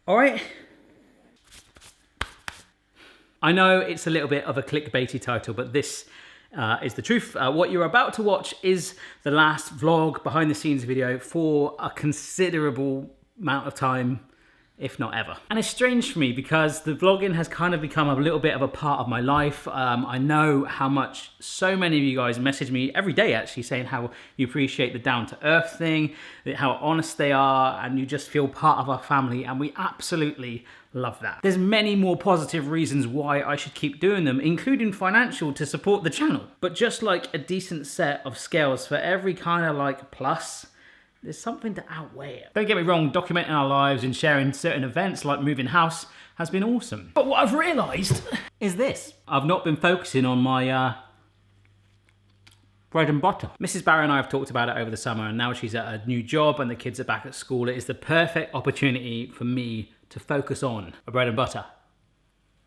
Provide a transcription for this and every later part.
All right. I know it's a little bit of a clickbaity title, but this is the truth. What you're about to watch is the last vlog behind the scenes video for a considerable amount of time, if not ever. And it's strange for me because the vlogging has kind of become a little bit of a part of my life. I know how much so many of you guys message me every day actually saying how you appreciate the down to earth thing, how honest they are, and you just feel part of our family, and we absolutely love that. There's many more positive reasons why I should keep doing them, including financial to support the channel. But just like a decent set of scales for every kind of like plus, there's something to outweigh it. Don't get me wrong, documenting our lives and sharing certain events like moving house has been awesome. But what I've realised is this. I've not been focusing on my bread and butter. Mrs. Barry and I have talked about it over the summer, and now she's at a new job and the kids are back at school. It is the perfect opportunity for me to focus on a bread and butter.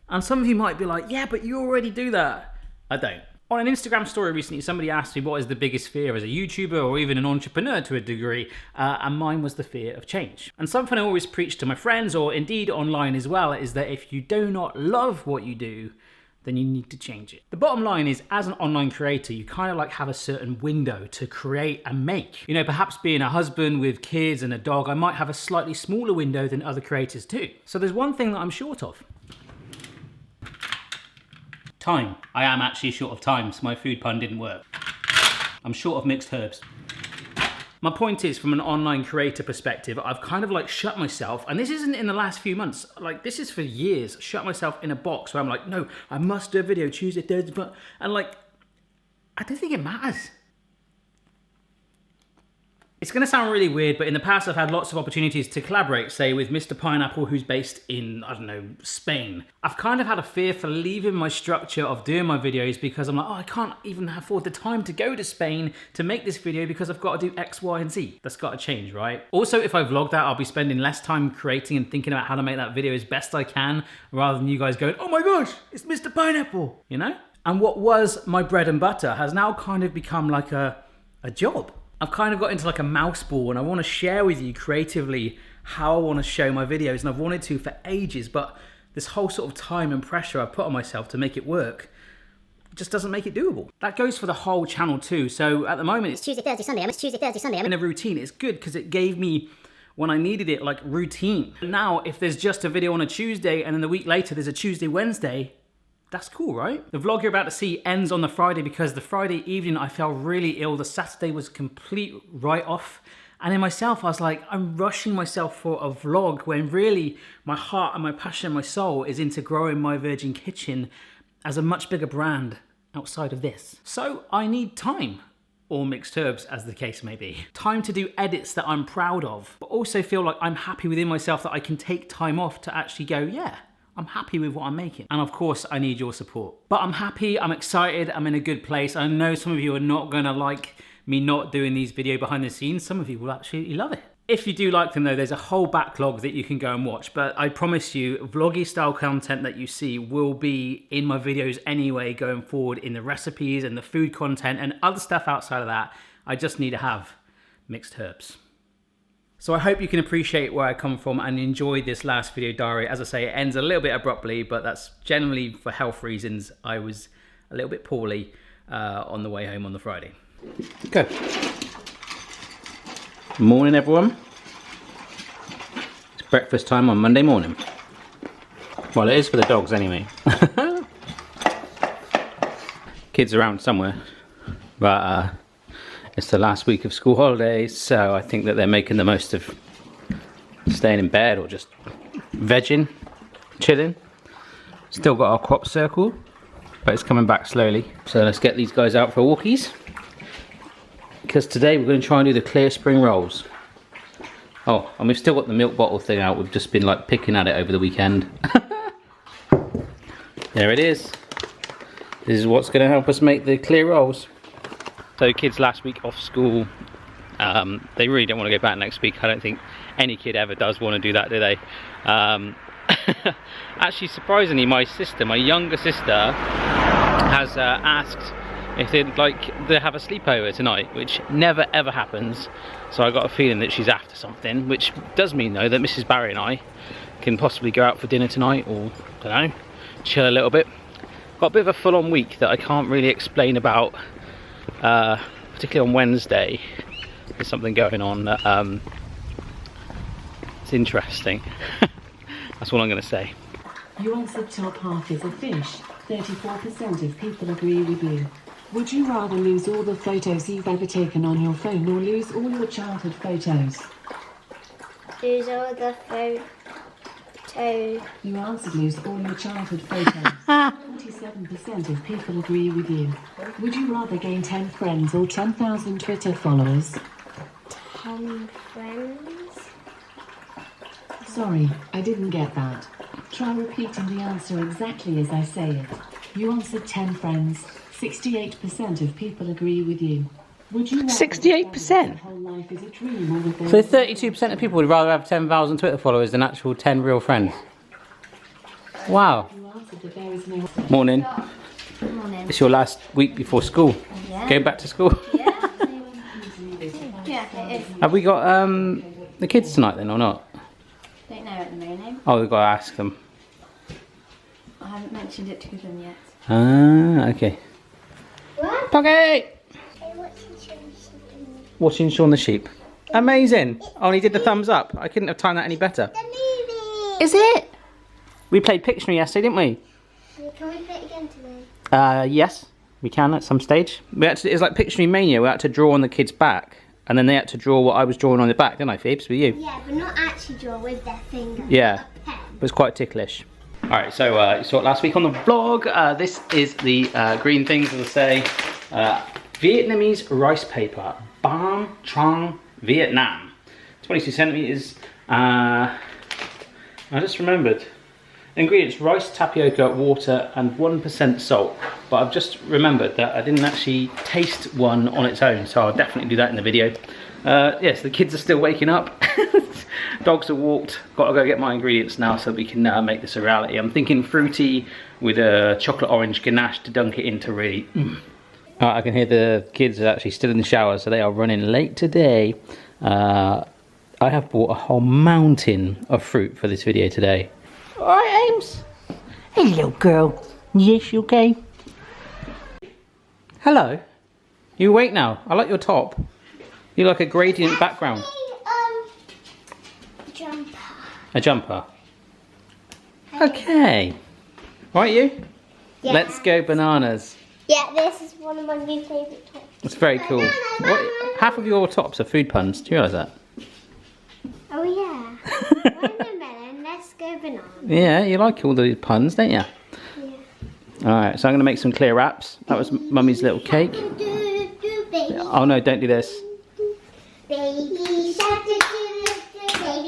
And some of you might be like, yeah, but you already do that. I don't. On an Instagram story recently, somebody asked me what is the biggest fear as a YouTuber or even an entrepreneur to a degree, and mine was the fear of change. And something I always preach to my friends, or indeed online as well, is that if you do not love what you do, then you need to change it. The bottom line is, as an online creator, you kind of like have a certain window to create and make. You know, perhaps being a husband with kids and a dog, I might have a slightly smaller window than other creators too. So there's one thing that I'm short of. Time. I am actually short of time, so my food pun didn't work. I'm short of mixed herbs. My point is, from an online creator perspective, I've kind of like shut myself, and this isn't in the last few months, like this is for years, shut myself in a box where I'm like, no, I must do a video Tuesday, Thursday, and like, I don't think it matters. It's gonna sound really weird, but in the past I've had lots of opportunities to collaborate, say with Mr. Pineapple, who's based in, I don't know, Spain. I've kind of had a fear for leaving my structure of doing my videos because I'm like, oh, I can't even afford the time to go to Spain to make this video because I've got to do X, Y, and Z. That's got to change, right? Also, if I vlog that, I'll be spending less time creating and thinking about how to make that video as best I can, rather than you guys going, oh my gosh, it's Mr. Pineapple, you know? And what was my bread and butter has now kind of become like a job. I've kind of got into like a mouse ball, and I want to share with you creatively how I want to show my videos, and I've wanted to for ages, but this whole sort of time and pressure I've put on myself to make it work just doesn't make it doable. That goes for the whole channel too. So at the moment it's Tuesday, Thursday, Sunday. It's Tuesday, Thursday, Sunday. I'm in a routine. It's good because it gave me, when I needed it, like routine. Now if there's just a video on a Tuesday and then the week later there's a Tuesday, Wednesday, that's cool, right? The vlog you're about to see ends on the Friday because the Friday evening I felt really ill. The Saturday was a complete write-off. And in myself, I was like, I'm rushing myself for a vlog when really my heart and my passion and my soul is into growing my Virgin Kitchen as a much bigger brand outside of this. So I need time, or mixed herbs as the case may be. Time to do edits that I'm proud of, but also feel like I'm happy within myself that I can take time off to actually go, yeah, I'm happy with what I'm making. And of course, I need your support. But I'm happy, I'm excited, I'm in a good place. I know some of you are not gonna like me not doing these video behind the scenes. Some of you will absolutely love it. If you do like them though, there's a whole backlog that you can go and watch, but I promise you, vloggy style content that you see will be in my videos anyway going forward, in the recipes and the food content and other stuff outside of that. I just need to have mixed herbs. So I hope you can appreciate where I come from and enjoy this last video diary. As I say, it ends a little bit abruptly, but that's generally for health reasons. I was a little bit poorly on the way home on the Friday. Okay. Morning everyone. It's breakfast time on Monday morning. Well, it is for the dogs anyway. Kids around somewhere, but it's the last week of school holidays, so I think that they're making the most of staying in bed or just vegging, chilling. Still got our crop circle, but it's coming back slowly. So let's get these guys out for walkies, because today we're going to try and do the clear spring rolls. Oh, and we've still got the milk bottle thing out. We've just been like picking at it over the weekend. There it is. This is what's going to help us make the clear rolls. So kids last week off school, they really don't want to go back next week. I don't think any kid ever does want to do that, do they? Actually, surprisingly, my younger sister, has asked if they'd like to have a sleepover tonight, which never ever happens. So I got a feeling that she's after something, which does mean though that Mrs. Barry and I can possibly go out for dinner tonight, or I don't know, chill a little bit. Got a bit of a full-on week that I can't really explain about, particularly on Wednesday. There's something going on that it's interesting. That's all I'm going to say. You answered top half is a fish. 34% of people agree with you. Would you rather lose all the photos you've ever taken on your phone or lose all your childhood photos? Lose all the photos. You answered lose all your childhood photos. 47% of people agree with you. Would you rather gain 10 friends or 10,000 Twitter followers? 10 friends. Sorry, I didn't get that. Try repeating the answer exactly as I say it. You answered 10 friends. 68% of people agree with you. Would you 68%? whole life is a dream or with So 32% of people would rather have 10,000 Twitter followers than actual 10 real friends. Wow. You answered that there is no... Morning. Good morning. It's your last week before school. Yeah. Going back to school. Yeah. Yeah, it is. Have we got the kids tonight then or not? Don't know at the moment. Oh, we've got to ask them. I haven't mentioned it to them yet. Ah, okay. What? Pocket! Watching Shaun the Sheep. Amazing! I only did the thumbs up. I couldn't have timed that any better. The movie! Is it? We played Pictionary yesterday, didn't we? Can we play it again today? Yes, we can at some stage. We had to, it was like Pictionary Mania. We had to draw on the kid's back, and then they had to draw what I was drawing on the back, didn't I, Phoebes, with you? Yeah, but not actually draw with their finger. Yeah, A pen. it was quite ticklish. Alright, so you saw it last week on the vlog. This is the green things, as I say. Vietnamese rice paper. Bam Trong, Vietnam. 22 centimeters. I just remembered. Ingredients: rice, tapioca, water, and 1% salt. But I've just remembered that I didn't actually taste one on its own, so I'll definitely do that in the video. Yes, the kids are still waking up. Dogs are walked. Got to go get my ingredients now so we can make this a reality. I'm thinking fruity with a chocolate orange ganache to dunk it into really. I can hear the kids are actually still in the shower, so they are running late today. I have bought a whole mountain of fruit for this video today. Alright, Ames. Hello, girl. Yes, you okay? Hello. You awake now? I like your top. You like a gradient background. Jumper. A jumper. Okay. Right, you? Yeah. Let's go bananas. Yeah, this is one of my new favourite tops. It's very cool. What, half of your tops are food puns. Do you realise that? Oh yeah. Watermelon, let's go banana. Yeah, you like all the puns, don't you? Yeah. Alright, so I'm going to make some clear wraps. That was Mummy's little cake. Oh no, don't do this. Baby shark, baby.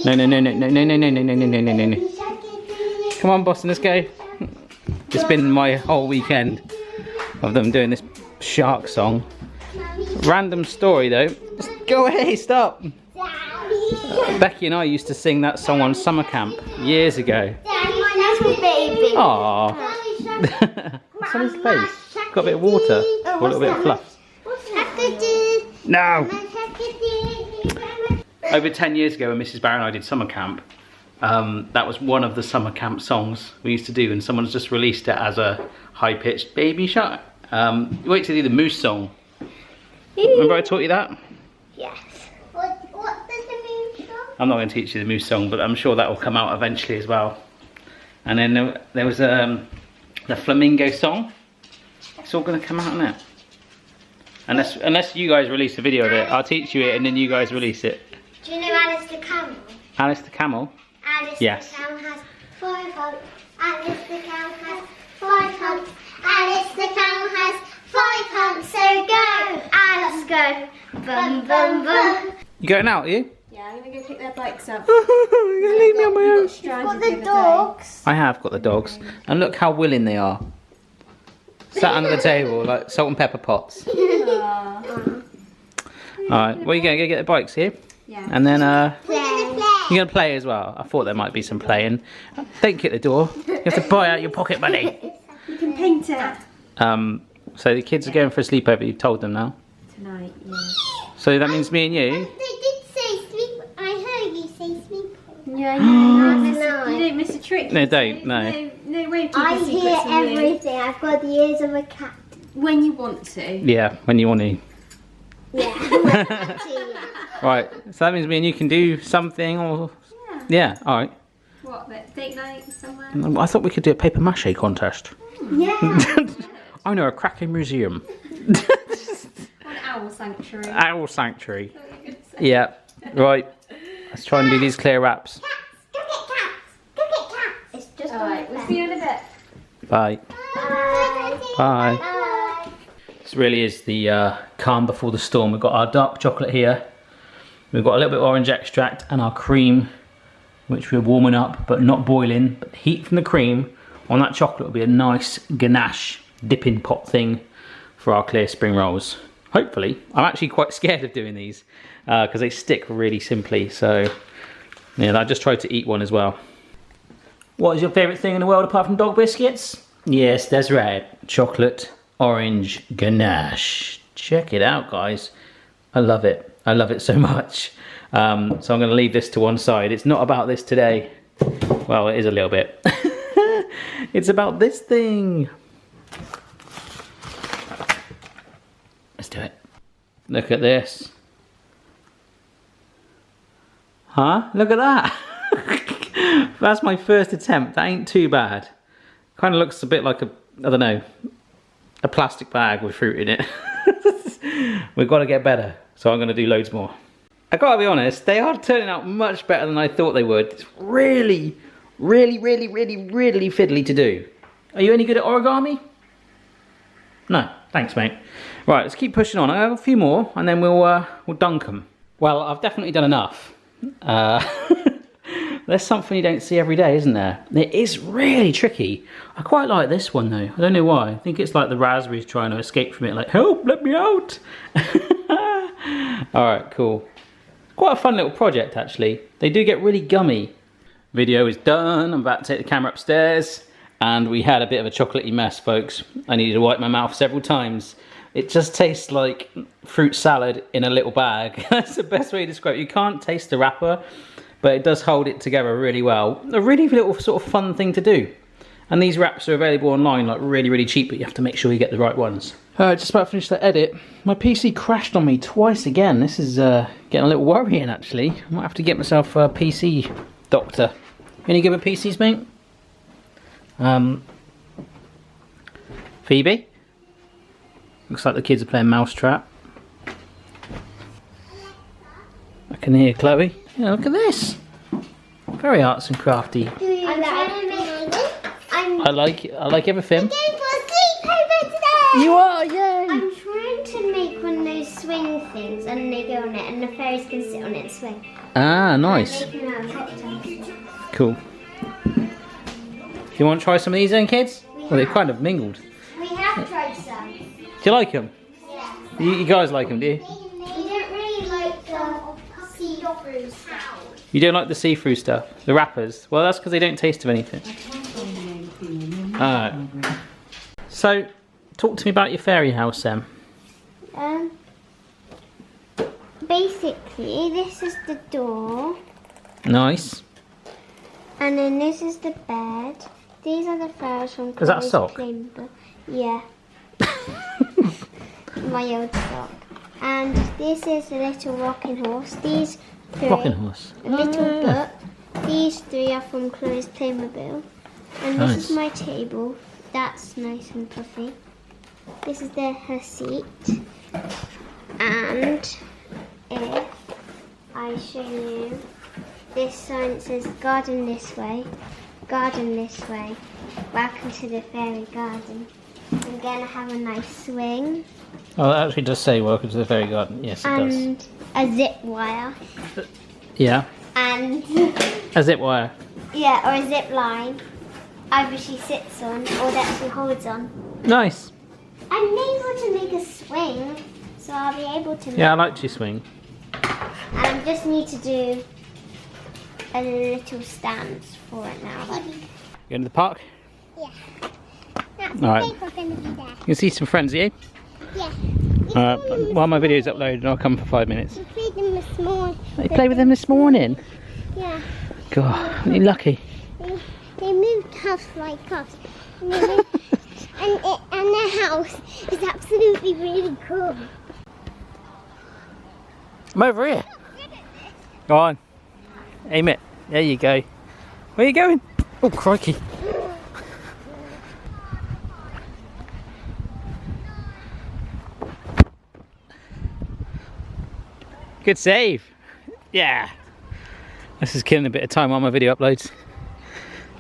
No, no, no, no, no, no, no, no, no, no, no, no, no, no. Come on, Boston, let's go. It's been my whole weekend of them doing this shark song. Random story though. Just go away, stop. Becky and I used to sing that song on summer camp years ago. Baby. Aww. What's on his face? Got a bit of water or a little bit of fluff. No. Over 10 years ago when Mrs. Barrow and I did summer camp, that was one of the summer camp songs we used to do, and someone's just released it as a high-pitched baby shark. Wait till you do the moose song. Remember I taught you that? Yes. What does the moose song? I'm not going to teach you the moose song, but I'm sure that will come out eventually as well. And then there was the flamingo song. It's all going to come out now. Unless you guys release a video of it, I'll teach you it and then you guys release it. Do you know Alice the Camel? Alice the Camel? Alice Yes. the Camel has 5 humps. Alice the Camel has 5 humps. Alice the Camel has 5 humps. So go, Alice, go. Bum, bum, bum. You going out, are you? Yeah, I'm gonna go pick their bikes up. You're going to leave me on my own. You've got the dogs. I have got the dogs. And look how willing they are. Sat under the table like salt and pepper pots. Alright, well, you're going to go get the bikes here? Yeah. And then Play. you're going to play as well. I thought there might be some playing. Don't kick the door. You have to buy out your pocket money. You can paint it. So the kids are going for a sleepover. You've told them now. Tonight, yeah. So that means me and you. They did say sleep. I heard you say sleep. Yeah, I know. That's You don't miss a trick. No, you don't, see. no. No way of I keeping hear secrets from you. everything. I've got the ears of a cat. When you want to. Yeah, when you want to. Yeah. Right, so that means me and you can do something or... Yeah, alright. What, but date night somewhere? I thought we could do a paper mache contest. Yeah. I know, a cracking museum. An owl sanctuary. Owl sanctuary. Yeah, right. Let's try and do these clear wraps. Cats. Go get cats. Go get cats. It's just Alright, we'll see you in a bit. Bye. Bye. Bye. Bye. This really is the calm before the storm. We've got our dark chocolate here. We've got a little bit of orange extract and our cream, which we're warming up, but not boiling. But the heat from the cream on that chocolate will be a nice ganache dipping pot thing for our clear spring rolls. Hopefully. I'm actually quite scared of doing these because they stick really simply. So, yeah, I just tried to eat one as well. What is your favourite thing in the world apart from dog biscuits? Yes, that's right. Chocolate orange ganache. Check it out, guys. I love it. I love it so much. So I'm going to leave this to one side. It's not about this today. Well, it is a little bit. It's about this thing. Let's do it. Look at this. Huh? Look at that. That's my first attempt. That ain't too bad. Kind of looks a bit like a, I don't know, a plastic bag with fruit in it. We've got to get better. So I'm going to do loads more. I gotta be honest, they are turning out much better than I thought they would. It's really, really, really, really, really fiddly to do. Are you any good at origami? No, thanks mate. Right, let's keep pushing on. I have a few more and then we'll dunk them. Well, I've definitely done enough. There's something you don't see every day, isn't there? It is really tricky. I quite like this one though. I don't know why. I think it's like the raspberries trying to escape from it, like, help, let me out. Alright, cool. Quite a fun little project actually. They do get really gummy. Video is done. I'm about to take the camera upstairs. And we had a bit of a chocolatey mess, folks. I needed to wipe my mouth several times. It just tastes like fruit salad in a little bag. That's the best way to describe it. You can't taste the wrapper, but it does hold it together really well. A really little sort of fun thing to do. And these wraps are available online, like really, really cheap, but you have to make sure you get the right ones. Just about to finish the edit. My PC crashed on me twice again. This is getting a little worrying, actually. I might have to get myself a PC doctor. Any good with PCs, mate? Phoebe? Looks like the kids are playing Mousetrap. I can hear Chloe. Yeah, look at this. Very arts and crafty. I like everything. I'm going for a sleepover today! You are, yay! I'm trying to make one of those swing things and they go on it and the fairies can sit on it and swing. Ah, nice. And they can have cocktails. Cool. You want to try some of these then, kids? Well, they've kind of mingled. We have tried some. Do you like them? Yeah. You guys like them, do you? We don't really like the see-through stuff. You don't like the see-through stuff? The wrappers? Well, that's because they don't taste of anything. Alright. So, talk to me about your fairy house then. Basically, this is the door. Nice. And then this is the bed. These are the fairies from Is that a Chloe's sock? Chamber. Yeah. My old sock. And this is a little rocking horse. These three. Rocking horse. A little book. These three are from Chloe's Playmobil. And this Nice. is my table. That's nice and puffy. This is her seat. And if I show you this sign, it says garden this way, welcome to the fairy garden. I'm going to have a nice swing. Oh, that actually does say welcome to the fairy garden. Yes, it does. And a zip wire. Yeah. And, A zip wire. yeah, or a zip line. Either she sits on or that she holds on. Nice. I'm able to make a swing, so I'll be able to make. Yeah, I like your swing. And I just need to do a little stance for it now. Going to the park? Yeah. Alright. We're going to be there. You can see some friends here. Yeah. Alright, while my video's uploaded, I'll come for 5 minutes. We played them this morning. You played with them this morning? Yeah. God, you're lucky. They moved house like us. And, and their house is absolutely really cool. I'm over here. Go on. Aim it. There you go. Where are you going? Oh, crikey. Good save. Yeah. This is killing a bit of time while my video uploads.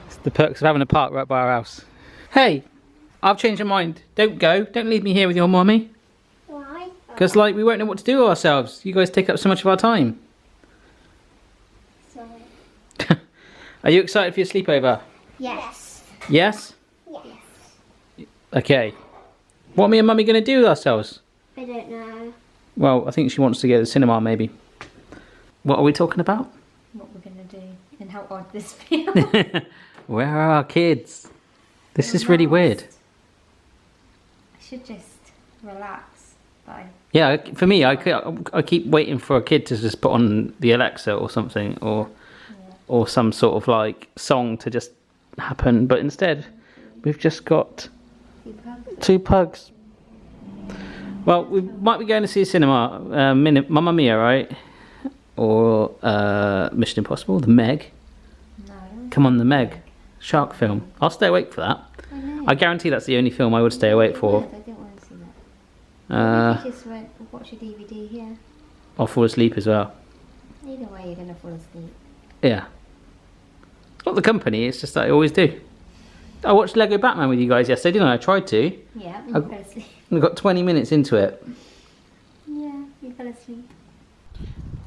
It's the perks of having a park right by our house. Hey, I've changed my mind. Don't go. Don't leave me here with your mommy. Why? Because, like, we won't know what to do with ourselves. You guys take up so much of our time. Sorry. Are you excited for your sleepover? Yes. Yes? Yes. Okay. What are me and mummy going to do with ourselves? I don't know. Well, I think she wants to go to the cinema, maybe. What are we talking about? What we're going to do and how odd this feels. Where are our kids? This is really weird. I should just relax. But Yeah, for me, I keep waiting for a kid to just put on the Alexa or something, or some sort of like song to just happen. But instead, we've just got two pugs. Well, we might be going to see a cinema, Mamma Mia, right? Or Mission Impossible, The Meg. no. Come on, The Meg. Shark film. I'll stay awake for that. I guarantee that's the only film I would stay awake for. I didn't want to see that. You just went watch a DVD here. I'll fall asleep as well. Either way, you're going to fall asleep. Yeah. Not the company, it's just that I always do. I watched Lego Batman with you guys yesterday, didn't I? I tried to. Yeah, and you fell asleep. I got 20 minutes into it. Yeah, you fell asleep.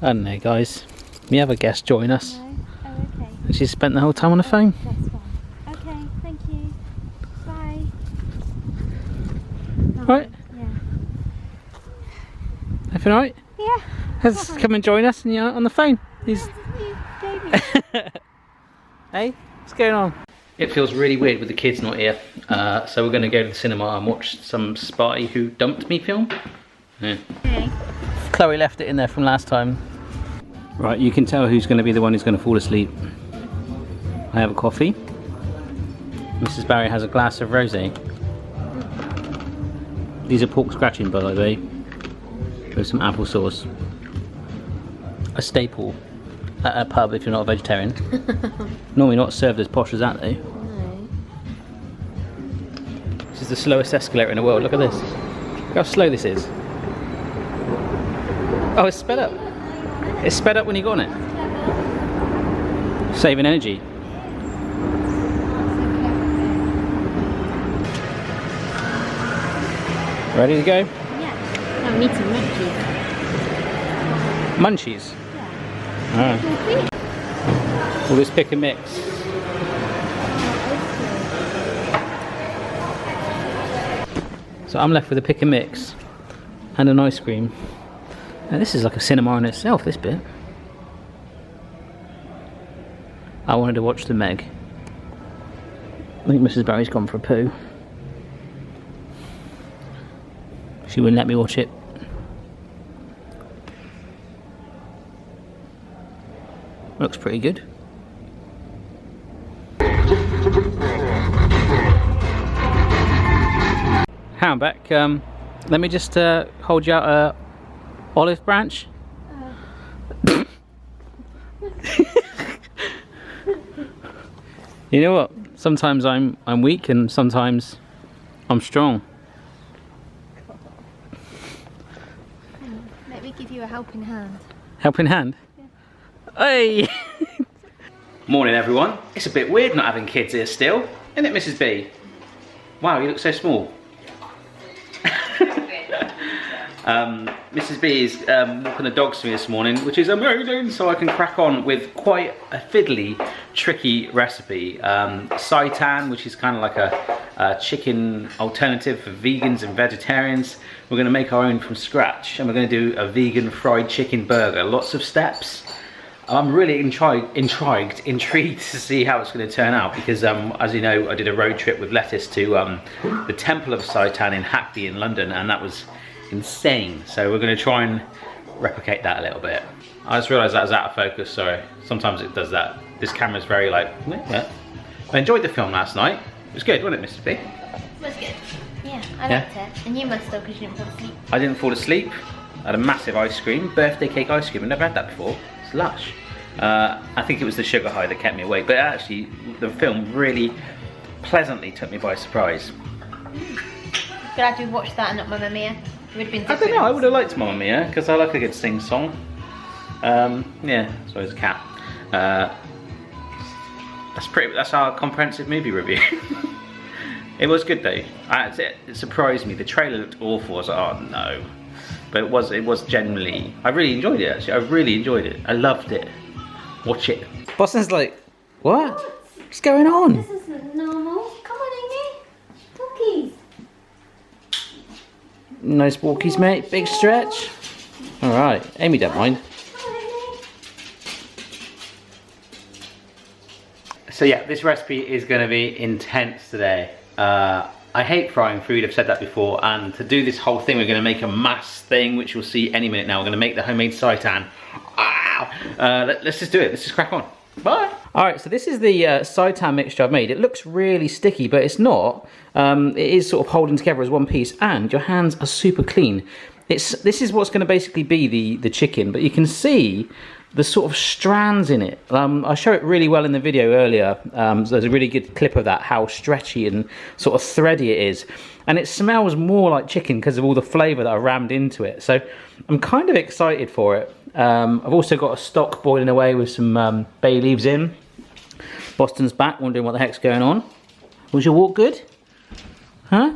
I don't know, guys. We have a guest join us. No? Oh, okay. And she's spent the whole time on the phone. That's fine. Okay, thank you. Bye. Right. Yeah. Everything alright? Yeah. Let's come and join us and you're on the phone. He's... Hey, what's going on? It feels really weird with the kids not here. So we're going to go to the cinema and watch some Spy Who Dumped Me film. Yeah. Okay. Chloe left it in there from last time. Right, you can tell who's going to be the one who's going to fall asleep. I have a coffee. Mrs. Barry has a glass of rosé. These are pork scratching, by the way, with some applesauce. A staple at a pub if you're not a vegetarian. Normally not served as posh as that though. No. This is the slowest escalator in the world. Look at this. Look how slow this is. Oh, it's sped up. It's sped up when you got on it. Saving energy. Ready to go? Yeah. No, we need some munchies. Munchies? Yeah. All this pick and mix. So I'm left with a pick and mix and an ice cream. Now this is like a cinema in itself, this bit. I wanted to watch The Meg. I think Mrs. Barry's gone for a poo. She wouldn't let me watch it. Looks pretty good. Hang on back. Let me just hold you out a olive branch. You know what? Sometimes I'm weak and sometimes I'm strong. Let me give you a helping hand. Helping hand? Yeah. Hey! Morning everyone. It's a bit weird not having kids here still, isn't it, Mrs. B? Wow, you look so small. Mrs. B is walking the dogs for me this morning, which is amazing, so I can crack on with quite a fiddly, tricky recipe. Seitan, which is kind of like a chicken alternative for vegans and vegetarians. We're going to make our own from scratch, and we're going to do a vegan fried chicken burger. Lots of steps. I'm really intrigued to see how it's going to turn out because, as you know, I did a road trip with Lettuce to the Temple of Seitan in Hackney in London, and that was insane. So we're going to try and replicate that a little bit. I just realised that was out of focus, sorry. Sometimes it does that this camera's very like, yeah. I enjoyed the film last night. It was good, wasn't it, Mr. P? It was good. Yeah, I liked it. And you must have because you didn't fall asleep. I didn't fall asleep. I had a massive ice cream, birthday cake ice cream. I've never had that before. It's lush. I think it was the sugar high that kept me awake, but actually the film really pleasantly took me by surprise. Glad we watched that and not Mamma Mia. It would have been different. I don't know, I would have liked Mamma Mia because I like a good sing song. Yeah, so it's a cat. That's our comprehensive movie review. It was good though. It surprised me. The trailer looked awful. I was like, oh no. But it was genuinely, I really enjoyed it actually. I really enjoyed it. I loved it. Watch it. Boston's like, what? What's going on? This isn't normal. Come on, Amy. Walkies. Nice walkies, mate. Big stretch. Alright, Amy don't mind. Come on, Amy. So yeah, this recipe is going to be intense today. I hate frying food, I've said that before, and to do this whole thing we're going to make a mass thing, which you'll see any minute now. We're going to make the homemade seitan. Let's just do it, let's just crack on. Bye! Alright, so this is the seitan mixture I've made. It looks really sticky, but it's not. It is sort of holding together as one piece, and your hands are super clean. This is what's going to basically be the chicken, but you can see the sort of strands in it. I show it really well in the video earlier. So there's a really good clip of that, how stretchy and sort of thready it is. And it smells more like chicken because of all the flavour that I rammed into it. So I'm kind of excited for it. I've also got a stock boiling away with some bay leaves in. Boston's back, wondering what the heck's going on. Was your walk good? Huh?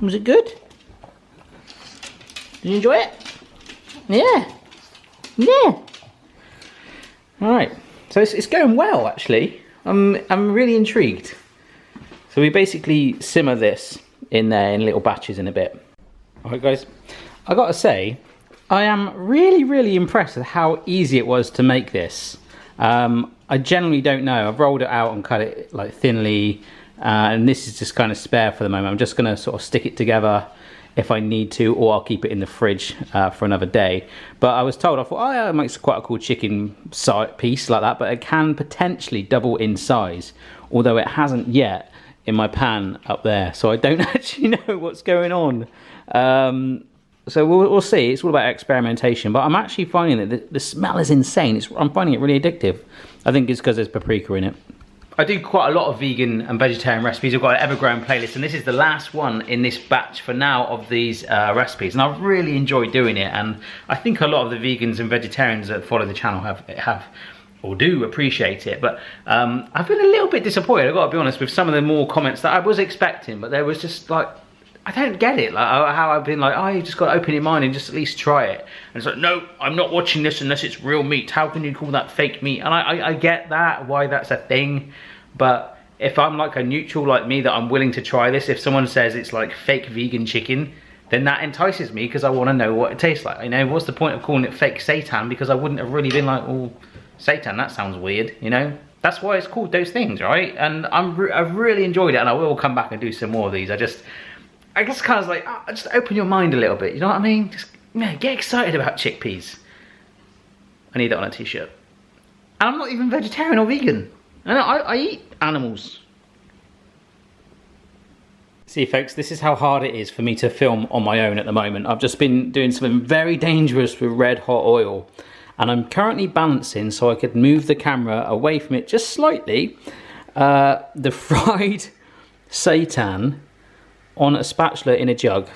Was it good? Did you enjoy it? Yeah. Yeah. Alright, so it's going well actually. I'm really intrigued. So we basically simmer this in there in little batches in a bit. Alright guys, I gotta say, I am really impressed with how easy it was to make this. I generally don't know. I've rolled it out and cut it like thinly, and this is just kind of spare for the moment. I'm just gonna sort of stick it together if I need to, or I'll keep it in the fridge for another day. But I was told, I thought, oh yeah, it makes quite a cool chicken piece like that, but it can potentially double in size, although it hasn't yet in my pan up there, so I don't actually know what's going on. So we'll see. It's all about experimentation, but I'm actually finding that the smell is insane. I'm finding it really addictive. I think it's because there's paprika in it. I do quite a lot of vegan and vegetarian recipes. I've got an ever-growing playlist, and this is the last one in this batch for now of these recipes, and I've really enjoyed doing it, and I think a lot of the vegans and vegetarians that follow the channel have or do appreciate it, but I've been a little bit disappointed, I've got to be honest, with some of the more comments that I was expecting, but there was just like, I don't get it, like how I've been like, oh, you just got to open your mind and just at least try it. And it's like, no, I'm not watching this unless it's real meat. How can you call that fake meat? And I get that, why that's a thing. But if I'm like a neutral like me that I'm willing to try this, if someone says it's like fake vegan chicken, then that entices me because I want to know what it tastes like. You know, what's the point of calling it fake seitan? Because I wouldn't have really been like, oh, seitan, that sounds weird, you know? That's why it's called those things, right? And I've really enjoyed it, and I will come back and do some more of these. I just kind of like, oh, just open your mind a little bit, you know what I mean? Just get excited about chickpeas. I need that on a t-shirt. And I'm not even vegetarian or vegan. I eat animals. See folks, this is how hard it is for me to film on my own at the moment. I've just been doing something very dangerous with red hot oil, and I'm currently balancing so I could move the camera away from it just slightly. The fried seitan on a spatula in a jug.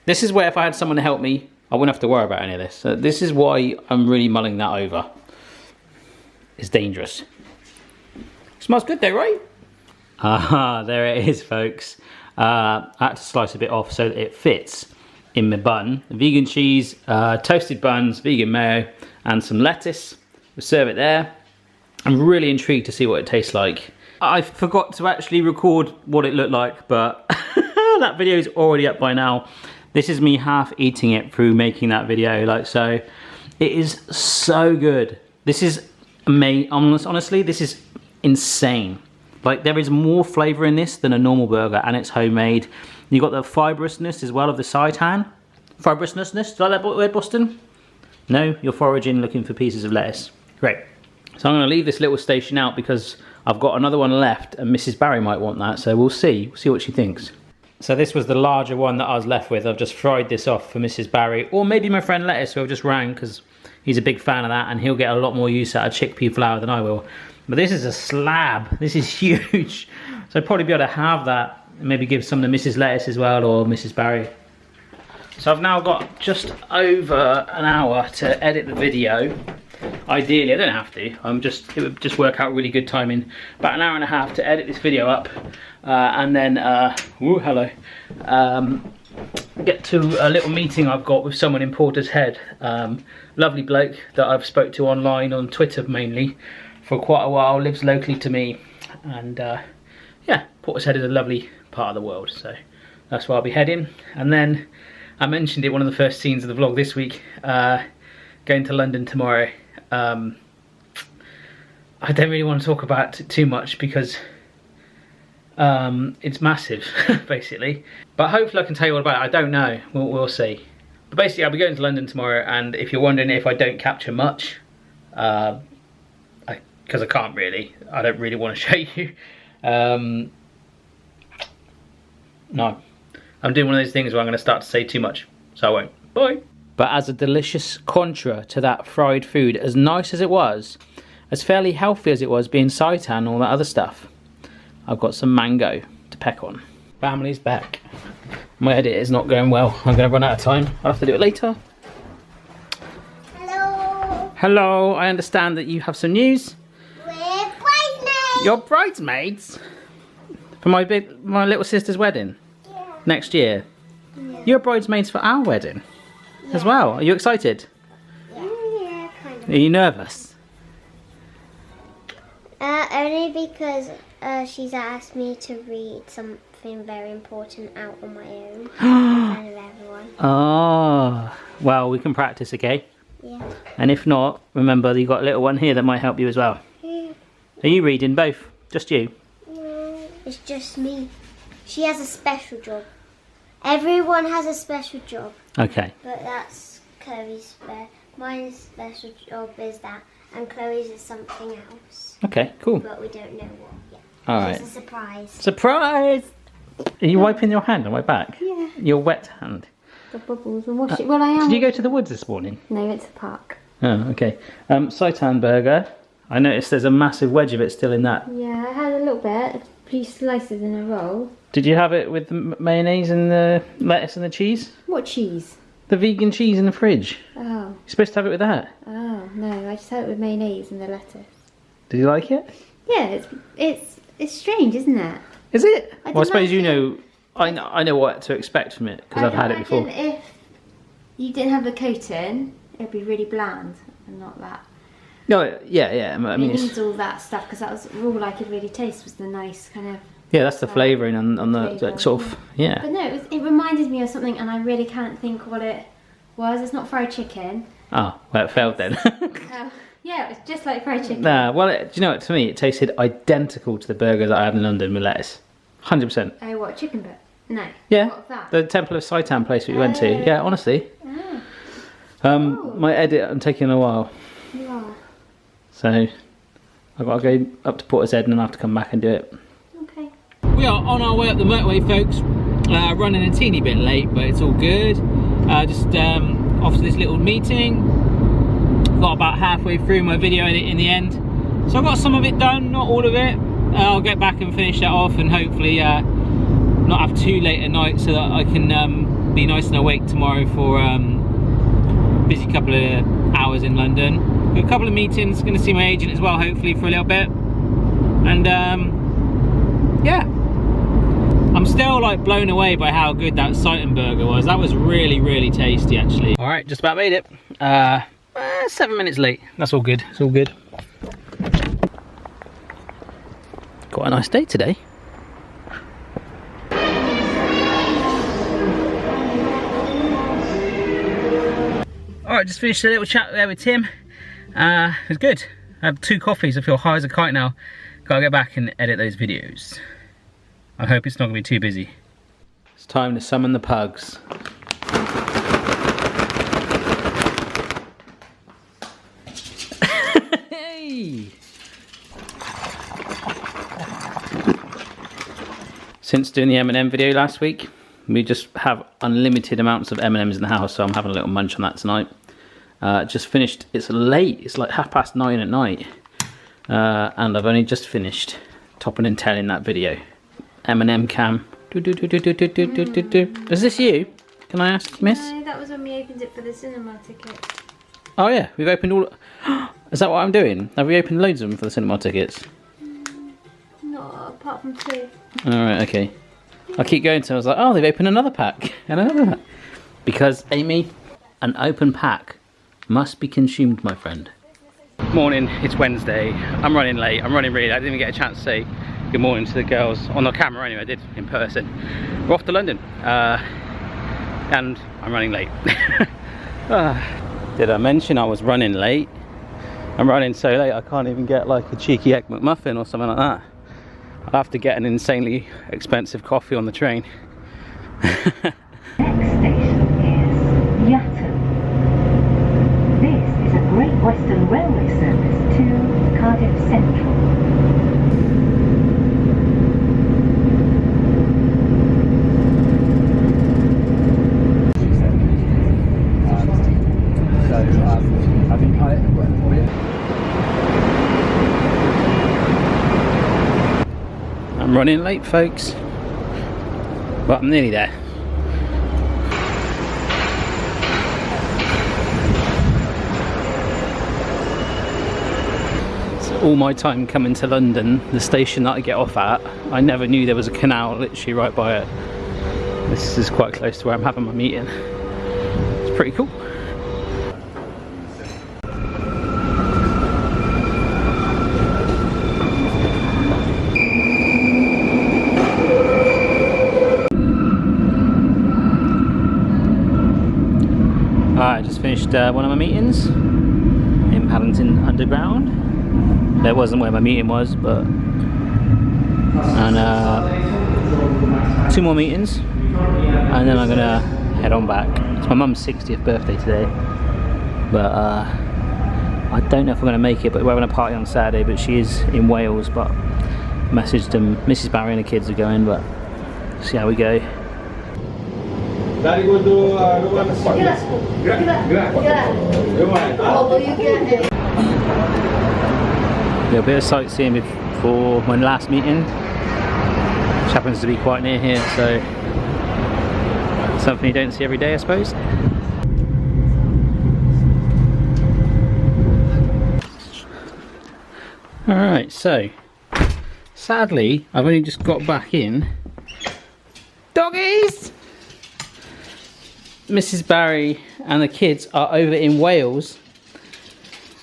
This is where if I had someone to help me, I wouldn't have to worry about any of this. This is why I'm really mulling that over. It's dangerous. Smells good though, right? Ah, there it is, folks. I had to slice a bit off so that it fits in my bun. Vegan cheese, toasted buns, vegan mayo, and some lettuce. We'll serve it there. I'm really intrigued to see what it tastes like. I forgot to actually record what it looked like, but that video is already up by now. This is me half eating it through making that video, like so. It is so good. This is amazing. Honestly, this is insane. Like, there is more flavour in this than a normal burger, and it's homemade. You got the fibrousness as well of the seitan. Fibrousness, do you like that word, Boston? No, you're foraging looking for pieces of lettuce. Great. So I'm going to leave this little station out because I've got another one left and Mrs. Barry might want that, so we'll see what she thinks. So this was the larger one that I was left with. I've just fried this off for Mrs. Barry, or maybe my friend Lettuce, who I've just rang because he's a big fan of that and he'll get a lot more use out of chickpea flour than I will. But this is a slab. This is huge. So I'd probably be able to have that and maybe give some to Mrs. Lettuce as well, or Mrs. Barry. So I've now got just over an hour to edit the video. Ideally, I don't have to. It would just work out really good timing. About an hour and a half to edit this video up, and then get to a little meeting I've got with someone in Porter's Head. Lovely bloke that I've spoke to online on Twitter mainly for quite a while. Lives locally to me, and yeah, Porter's Head is a lovely part of the world. So that's where I'll be heading. And then I mentioned it one of the first scenes of the vlog this week. Going to London tomorrow. I don't really want to talk about it too much because it's massive, basically. But hopefully I can tell you all about it. I don't know. We'll see. But basically, I'll be going to London tomorrow, and if you're wondering if I don't capture much, because I can't really. I don't really want to show you. No. I'm doing one of those things where I'm going to start to say too much, so I won't. Bye. But as a delicious contra to that fried food, as nice as it was, as fairly healthy as it was being seitan and all that other stuff, I've got some mango to peck on. Family's back. My edit is not going well. I'm going to run out of time. I'll have to do it later. Hello. Hello, I understand that you have some news. We're bridesmaids. You're bridesmaids? For my little sister's wedding? Yeah. Next year? Yeah. You're bridesmaids for our wedding? Yeah. As well? Are you excited? Yeah, kind of. Are you nervous? Only because she's asked me to read something very important out on my own in front of everyone. Oh, well, we can practice, okay? Yeah. And if not, remember you've got a little one here that might help you as well. Yeah. Are you reading both? Just you? No, it's just me. She has a special job. Everyone has a special job. Okay. But that's Chloe's my special job is that, and Chloe's is something else. Okay, cool. But we don't know what yet. Alright. It's a surprise. Surprise! Are you wiping your hand on my back? Yeah. Your wet hand? The bubbles and wash it. Well, I am. Did you go to the woods this morning? No, it's a park. Oh, okay. Seitan burger. I noticed there's a massive wedge of it still in that. Yeah, I had a little bit. A few slices in a roll. Did you have it with the mayonnaise and the lettuce and the cheese? What cheese? The vegan cheese in the fridge. Oh. You're supposed to have it with that. Oh, no, I just had it with mayonnaise and the lettuce. Did you like it? Yeah, it's strange, isn't it? Is it? I Well, I did suppose like you it. know. I know what to expect from it because I've had it before. If you didn't have the coating, it'd be really bland and not that. No, yeah. I mean, It needs all that stuff because that was all I could really taste was the nice kind of. yeah, that's the flavouring on the flavour, like, sort of yeah. But no, it reminded me of something, and I really can't think what it was. It's not fried chicken. Oh, well, it failed then. Oh, yeah, it's just like fried chicken. Nah, well, do you know what? To me, it tasted identical to the burger that I had in London with lettuce. 100%. Oh, what, chicken butt? No. Yeah, What was that? the Temple of Seitan place that we went to. Yeah, honestly. Oh. My edit, I'm taking a while. You are. So, I've got to go up to Porter's Head and then I have to come back and do it. Okay. We are on our way up the motorway, folks. Running a teeny bit late, but it's all good. Just off to this little meeting. Got about halfway through my video edit in the end. So I've got some of it done, not all of it. I'll get back and finish that off and hopefully not have too late at night so that I can be nice and awake tomorrow for busy couple of hours in London. Got a couple of meetings, going to see my agent as well hopefully for a little bit. And yeah. I'm still like blown away by how good that Seitan burger was. That was really tasty actually. Alright, just about made it. 7 minutes late. That's all good. It's all good. Quite a nice day today. Alright, just finished a little chat there with Tim. It was good. I had 2 coffees. I feel high as a kite now. Gotta get back and edit those videos. I hope it's not going to be too busy. It's time to summon the pugs. Hey! Since doing the M&M video last week, we just have unlimited amounts of M&Ms in the house, so I'm having a little munch on that tonight. Just finished, it's late, it's like 9:30 at night, and I've only just finished topping and telling that video. M&M cam. Is this you? Can I ask, miss? No, that was when we opened it for the cinema ticket. Oh yeah, we've opened all... Is that what I'm doing? Have we opened loads of them for the cinema tickets? Not apart from 2. Alright, okay. I keep going to, I was like, oh, they've opened another pack. And another pack. Because, Amy, an open pack must be consumed, my friend. Morning, it's Wednesday. I'm running late, I'm running really late. I didn't even get a chance to say good morning to the girls. On the camera anyway, I did in person. We're off to London. And I'm running late. Did I mention I was running late? I'm running so late I can't even get like a cheeky egg McMuffin or something like that. I'll have to get an insanely expensive coffee on the train. Next station is Yatton. This is a Great Western Railway service to Cardiff Central. I'm running late, folks, but I'm nearly there. So all my time coming to London, the station that I get off at, I never knew there was a canal literally right by it. This is quite close to where I'm having my meeting. It's pretty cool. I just finished one of my meetings in Paddington Underground. That wasn't where my meeting was, but and 2 more meetings, and then I'm gonna head on back. It's my mum's 60th birthday today, but I don't know if I'm gonna make it. But we're having a party on Saturday, but she is in Wales. But messaged them, Mrs. Barry and the kids are going, but see how we go. Dari go to Gerak. Yeah, a bit of sightseeing before my last meeting, which happens to be quite near here, so something you don't see every day, I suppose. Alright, so sadly I've only just got back in. Doggies! Mrs. Barry and the kids are over in Wales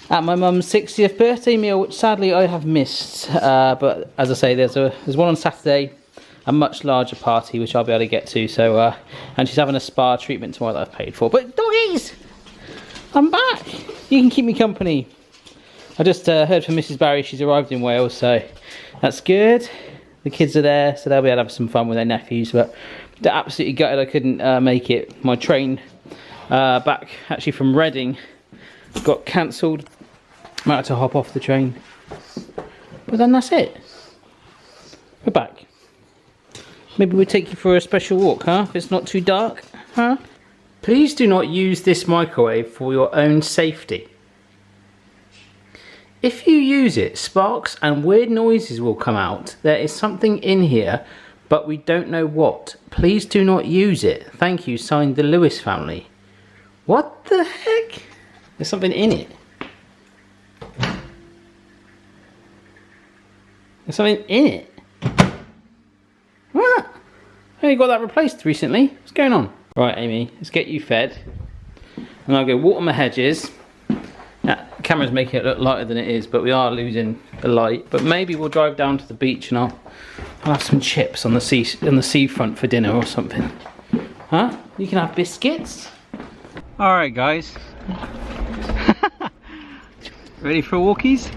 at my mum's 60th birthday meal, which sadly I have missed. But as I say, there's one on Saturday, a much larger party which I'll be able to get to. So and she's having a spa treatment tomorrow that I've paid for. But doggies, I'm back. You can keep me company. I just heard from Mrs. Barry she's arrived in Wales, so that's good. The kids are there, so they'll be able to have some fun with their nephews. But they're absolutely gutted I couldn't make it. My train back actually from Reading got cancelled. I had to hop off the train. But then that's it. We're back. Maybe we'll take you for a special walk, huh? If it's not too dark, huh? Please do not use this microwave for your own safety. If you use it, sparks and weird noises will come out. There is something in here, but we don't know what. Please do not use it. Thank you, signed the Lewis family. What the heck? There's something in it. There's something in it. What? I only got that replaced recently. What's going on? Right, Amy, let's get you fed. And I'll go water my hedges. Now, the camera's making it look lighter than it is, but we are losing the light. But maybe we'll drive down to the beach and I'll have some chips on the seafront for dinner or something. Huh? You can have biscuits. All right, guys. Ready for walkies?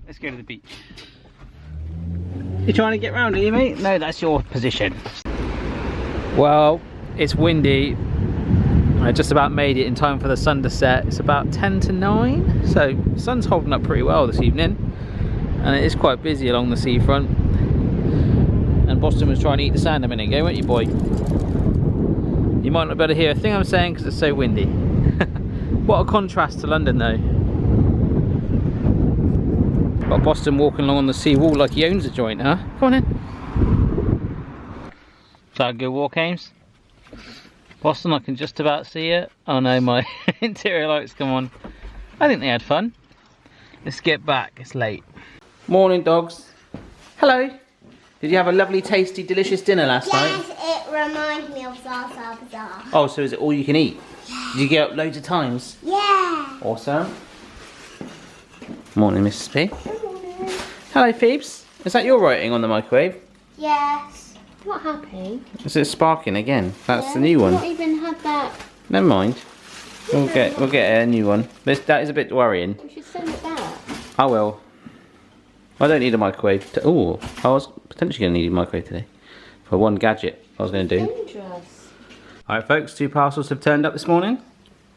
Let's go to the beach. You trying to get round, are you, mate? No, that's your position. Well, it's windy. I just about made it in time for the sun to set. It's about 10 to 9, so the sun's holding up pretty well this evening. And it is quite busy along the seafront. And Boston was trying to eat the sand a minute ago, weren't you, boy? You might not be able to hear a thing I'm saying because it's so windy. What a contrast to London, though. Got Boston walking along on the sea wall like he owns the joint, huh? Come on in. Is that a good walk, Ames? Boston, I can just about see it. Oh no, my interior lights come on. I think they had fun. Let's get back, it's late. Morning, dogs. Hello. Did you have a lovely, tasty, delicious dinner last night? Yes, it reminds me of Zaza Bazaar. Oh, so is it all you can eat? Yeah. Did you get up loads of times? Yeah. Awesome. Morning, Mrs. P. Good morning. Hello, Phoebes. Is that your writing on the microwave? Yes. Not happy. Is it sparking again? That's Yeah, the new one. Not even had that. Never mind. We'll get a new one. That is a bit worrying. We should send it back. I will. I don't need a microwave. Oh, I was potentially going to need a microwave today for one gadget I was going to do. Dangerous. Alright folks, 2 parcels have turned up this morning.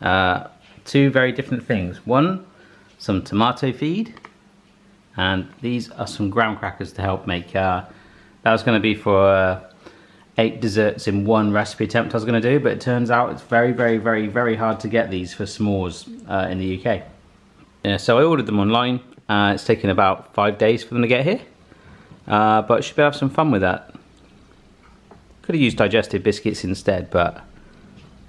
2 very different things. One, some tomato feed, and these are some graham crackers to help make, that was going to be for 8 desserts in one recipe attempt I was going to do, but it turns out it's very hard to get these for s'mores in the UK. Yeah, so I ordered them online. It's taken about 5 days for them to get here, but I should be able to have some fun with that. Could have used digestive biscuits instead, but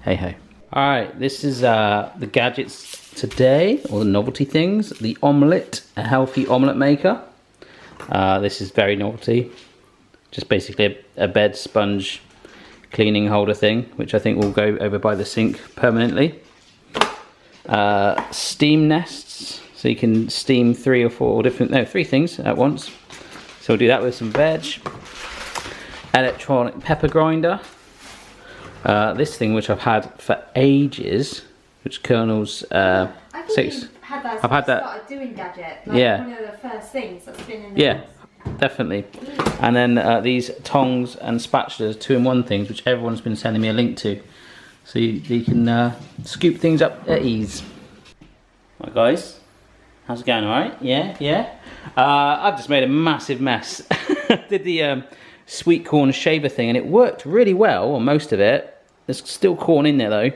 hey ho. Alright, this is the gadgets today, or the novelty things. The omelette, a healthy omelette maker. This is very novelty. Just basically a bed sponge cleaning holder thing, which I think will go over by the sink permanently. Steam nests, so you can steam 3 or 4 different, no, 3 things at once. So we'll do that with some veg. Electronic pepper grinder. This thing which I've had for ages, which Colonel's 6. I've had that. Started doing gadget. Like Yeah. One of the first things that's been in the Yeah, definitely. And then these tongs and spatulas, 2-in-1 things, which everyone's been sending me a link to, so you can scoop things up at ease. Right, guys, how's it going? All right? Yeah. I've just made a massive mess. Did the sweet corn shaver thing, and it worked really well on most of it. There's still corn in there though.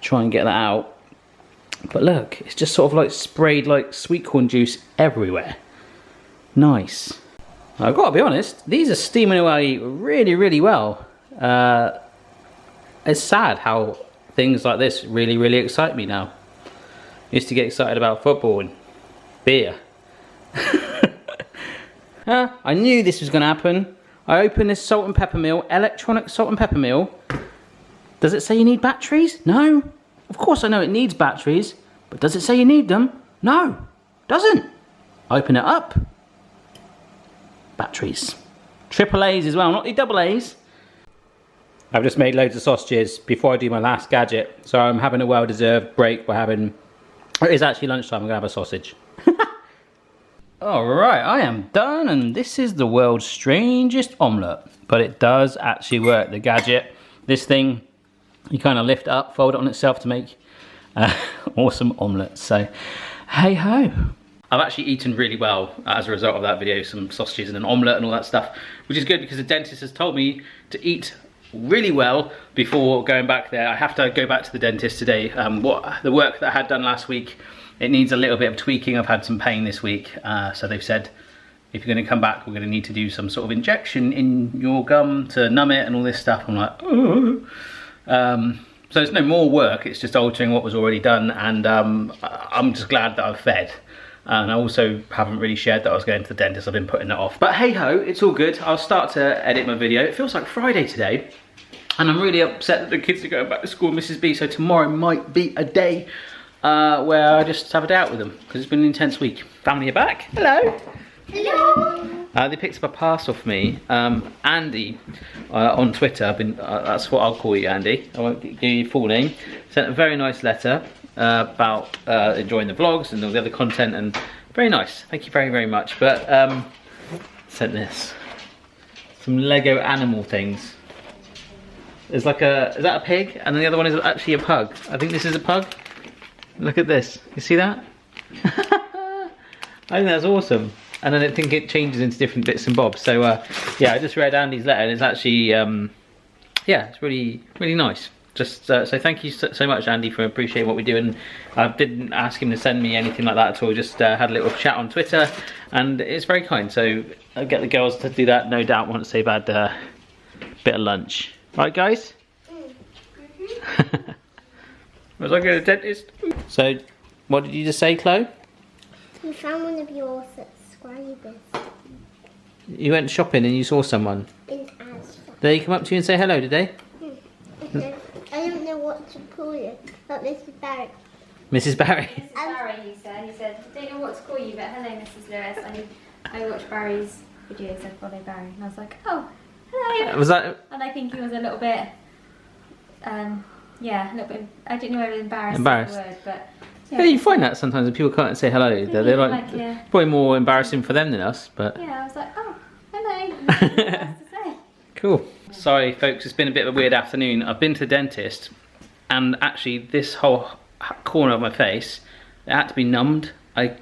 Try and get that out. But look, it's just sort of like sprayed like sweet corn juice everywhere. Nice. I've got to be honest, these are steaming away really well. It's sad how things like this really excite me now. I used to get excited about football and beer. I knew this was going to happen. I opened this salt and pepper mill, electronic salt and pepper mill. Does it say you need batteries? No. Of course I know it needs batteries, but does it say you need them? No, doesn't. Open it up. Batteries. Triple A's as well, not the double A's. I've just made loads of sausages before I do my last gadget, so I'm having a well-deserved break by having... It is actually lunchtime, I'm going to have a sausage. Alright, I am done, and this is the world's strangest omelette. But it does actually work, the gadget. This thing, you kind of lift up, fold it on itself to make awesome omelettes. So, hey ho. I've actually eaten really well as a result of that video, some sausages and an omelette and all that stuff, which is good because the dentist has told me to eat really well before going back there. I have to go back to the dentist today. The work that I had done last week, it needs a little bit of tweaking. I've had some pain this week, so they've said if you're going to come back, we're going to need to do some sort of injection in your gum to numb it and all this stuff. I'm like, oh. So it's no more work, it's just altering what was already done, and I'm just glad that I've fed. And I also haven't really shared that I was going to the dentist. I've been putting that off. But hey ho, it's all good. I'll start to edit my video. It feels like Friday today, and I'm really upset that the kids are going back to school, Mrs. B, so tomorrow might be a day where I just have a day out with them, because it's been an intense week. Family are back. Hello. Hello. They picked up a parcel for me. Andy, on Twitter, that's what I'll call you, Andy. I won't give you your full name. Sent a very nice letter about enjoying the vlogs and all the other content, and very nice. Thank you very much. But sent this. Some Lego animal things. There's like is that a pig? And then the other one is actually a pug. I think this is a pug. Look at this. You see that? I think that's awesome. and I don't think it changes into different bits and bobs. So yeah, I just read Andy's letter, and it's actually yeah, it's really nice. Just so thank you so much, Andy, for appreciating what we do. And I didn't ask him to send me anything like that at all. Just had a little chat on Twitter, and it's very kind. So I'll get the girls to do that, no doubt, once they've had a bit of lunch. Right, guys? Was I going to the dentist? So, what did you just say, Chloe? We found one of your subscribers. You went shopping and you saw someone. In Asda. Did they come up to you and say hello, did they? I don't know what to call you, but Mrs. Barrett. Mrs. Barry? Mrs. Barry, he said, I don't know what to call you, but hello, Mrs. Lewis. I watched Barry's videos, I follow Barry, and I was like, oh, hello. Was that? And I think he was a little bit, yeah, a little bit, I don't know whether embarrassed. Embarrassed. Is the word, but Yeah, you find that sometimes when people can't say hello. They're like yeah. probably more embarrassing for them than us, but Yeah, I was like, oh, hello. What else to say? cool. Sorry, folks, it's been a bit of a weird afternoon. I've been to the dentist, and actually this whole corner of my face, it had to be numbed. I'm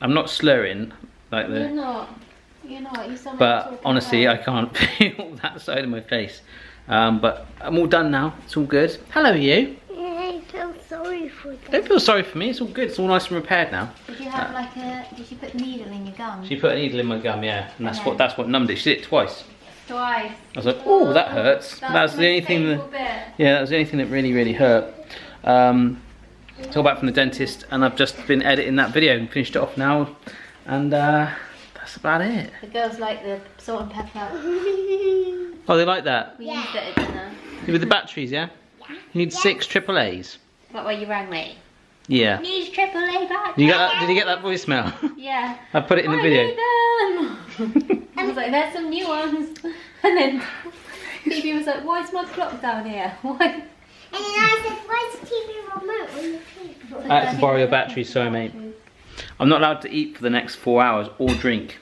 not slurring like the. You're not. You sound But honestly, I can't feel that side of my face. But I'm all done now. It's all good. Hello, you. I feel sorry for them. Don't feel sorry for me. It's all good. It's all nice and repaired now. Did you have like did you put a needle in your gum? She put a needle in my gum, yeah, and that's what numbed it. She did it twice. Twice. I was like, oh, that hurts. That's the only thing painful bit. yeah, that was the only thing that really hurt. So got back from the dentist, and I've just been editing that video and finished it off now, and that's about it. The girls like the salt and pepper. Oh, they like that? We used it at dinner. With the batteries, yeah? You need 6 AAAs. Is that why you rang me? Yeah. Needs AAA back. You got that? Did you get that voicemail? Yeah. I put it in the video. I was like, there's some new ones. And then Phoebe was like, why is my clock down here? Why? And then I said, why is the TV remote on the TV? I had to borrow your batteries, sorry mate. I'm not allowed to eat for the next 4 hours or drink.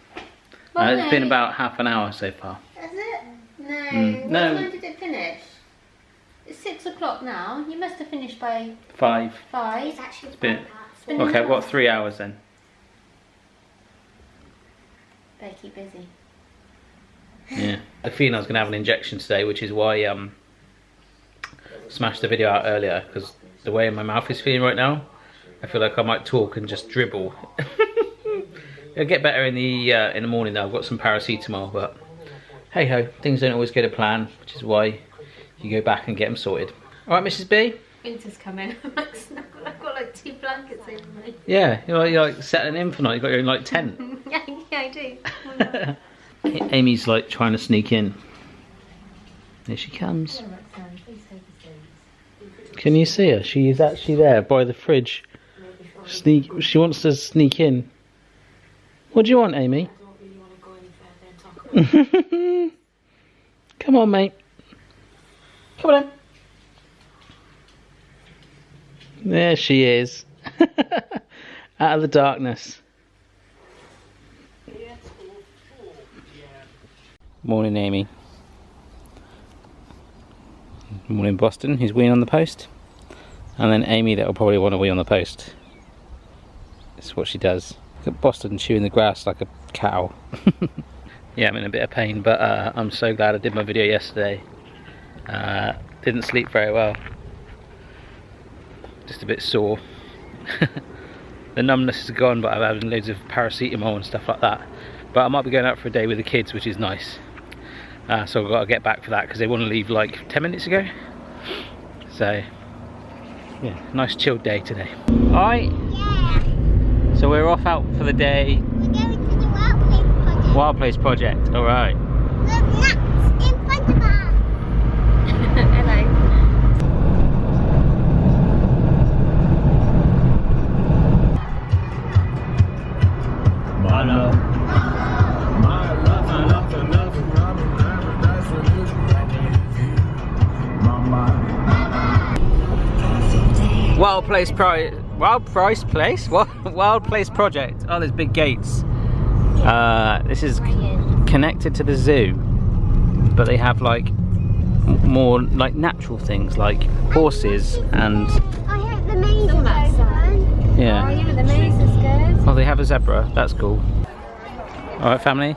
It's been about half an hour so far. Is it? No. No. What time did it finish? It's 6 o'clock now. You must have finished by 5. 5. It's actually Been, been okay, I've got 3 hours then. Better keep busy. Yeah. I feeling I was going to have an injection today, which is why I smashed the video out earlier, because the way my mouth is feeling right now, I feel like I might talk and just dribble. It'll get better in the morning though. I've got some paracetamol, but hey ho, things don't always go to plan, which is why you go back and get them sorted. All right, Mrs. B? Winter's coming. I've got like 2 blankets over me. Yeah, you're like settling in for night. You've got your own like tent. Yeah, I do. Amy's like trying to sneak in. There she comes. Can you see her? She is actually there by the fridge. She wants to sneak in. What do you want, Amy? Come on, mate. Come on. There she is. Out of the darkness. Morning, Amy. Morning, Boston, who's weeing on the post. And then Amy, that'll probably want to wee on the post. That's what she does. Look at Boston chewing the grass like a cow. Yeah, I'm in a bit of pain, but I'm so glad I did my video yesterday. Didn't sleep very well. Just a bit sore. The numbness is gone, but I've had loads of paracetamol and stuff like that. But I might be going out for a day with the kids, which is nice. So I've got to get back for that because they want to leave like 10 minutes ago. So, yeah, nice chilled day today. Alright. Yeah. So we're off out for the day. We're going to the Wild Place Project. Wild Place Project, alright. Look, nuts in front of us. Hello. Wild Place Project. Oh, there's big gates. This is connected to the zoo, but they have like more like natural things like horses and I hope the maze is open. yeah. Oh yeah, the maze is good. Oh, they have a zebra. That's cool. Alright, family?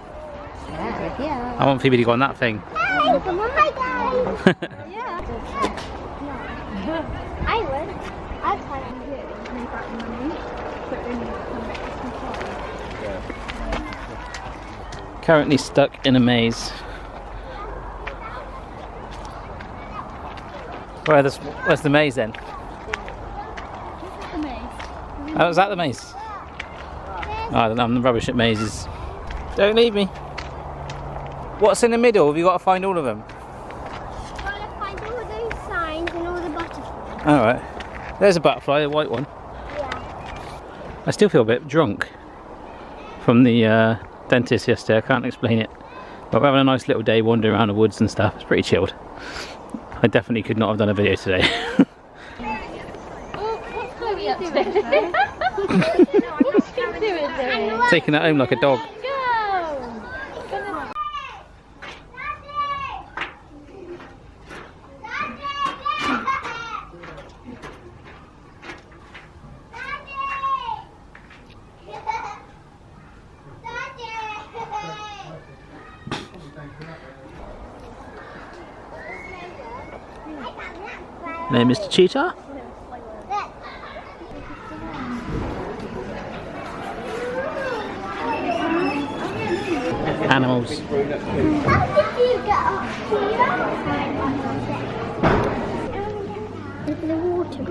Yeah. I want Phoebe to go on that thing. Hey, come on, my guys. Yeah. I would. I'd try to do it. Currently stuck in a maze. Where's the maze then? Oh, is that the maze? Oh, I don't know, I'm rubbish at mazes. Don't leave me. What's in the middle? Have you got to find all of them? Gotta find all those signs and all the butterflies. Alright. There's a butterfly, a white one. Yeah. I still feel a bit drunk from the dentist yesterday. I can't explain it. But we're having a nice little day wandering around the woods and stuff. It's pretty chilled. I definitely could not have done a video today. What's Chloe up to? What's she doing? Taking it home like a dog. Hello, Mr. Cheetah. Animals. How did you get up here? With the water.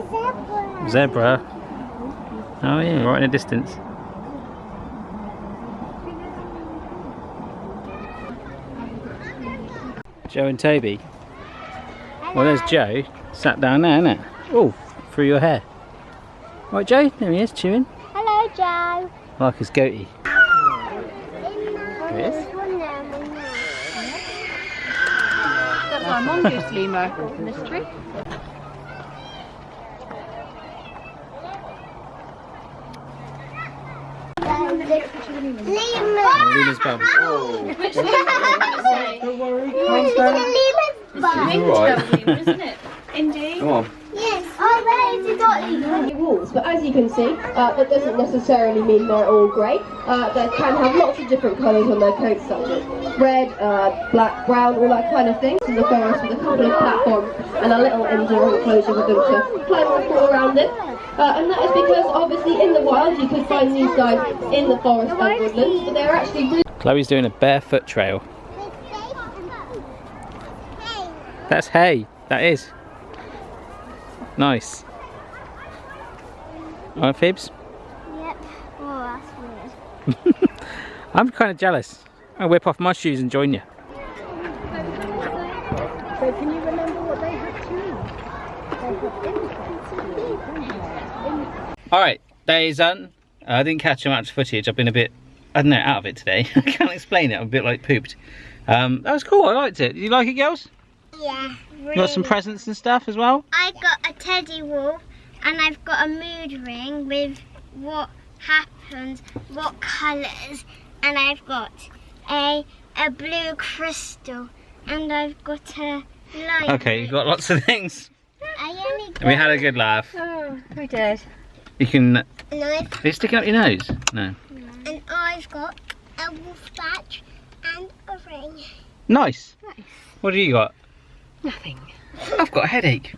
Zebra. There's a zebra. Oh yeah, right in the distance. Joe and Toby. Well, there's Joe, sat down there, isn't it? Oh, through your hair. Right, Joe, there he is, chewing. Hello, Joe. Like his goatee. There is. That's our mongoose lemur mystery. Luna's bum. Don't worry, calm down. Alright. Isn't it? Indeed. Come on. Yes. Oh, there is a dotty. Walls, but as you can see, that doesn't necessarily mean they're all grey. They can have lots of different colours on their coats, such as red, black, brown, all that kind of thing. In the forest with a couple of platforms and a little indoor enclosure for them to climb or crawl around in. And that is because obviously in the wild you could find these guys in the forest and woodlands, but they're actually really Chloe's doing a barefoot trail. That's hay. That is. Nice. Alright, Phoebs? Yep. Oh, that's weird. I'm kind of jealous. I'll whip off my shoes and join you. So can you remember what they had to eat? Alright, day's done. I didn't catch much footage. I've been a bit, I don't know, out of it today. I can't explain it. I'm a bit like pooped. That was cool. I liked it. Did you like it, girls? Yeah. You got some presents and stuff as well? I got a teddy wolf and I've got a mood ring with what happens, what colours, and I've got a blue crystal and I've got a light. Okay, you've got lots of things. I only got, We had a good laugh. Oh, we did. You can... and I've, Are you sticking up your nose? No. and I've got a wolf badge and a ring. Nice. What do you got? Nothing. I've got a headache.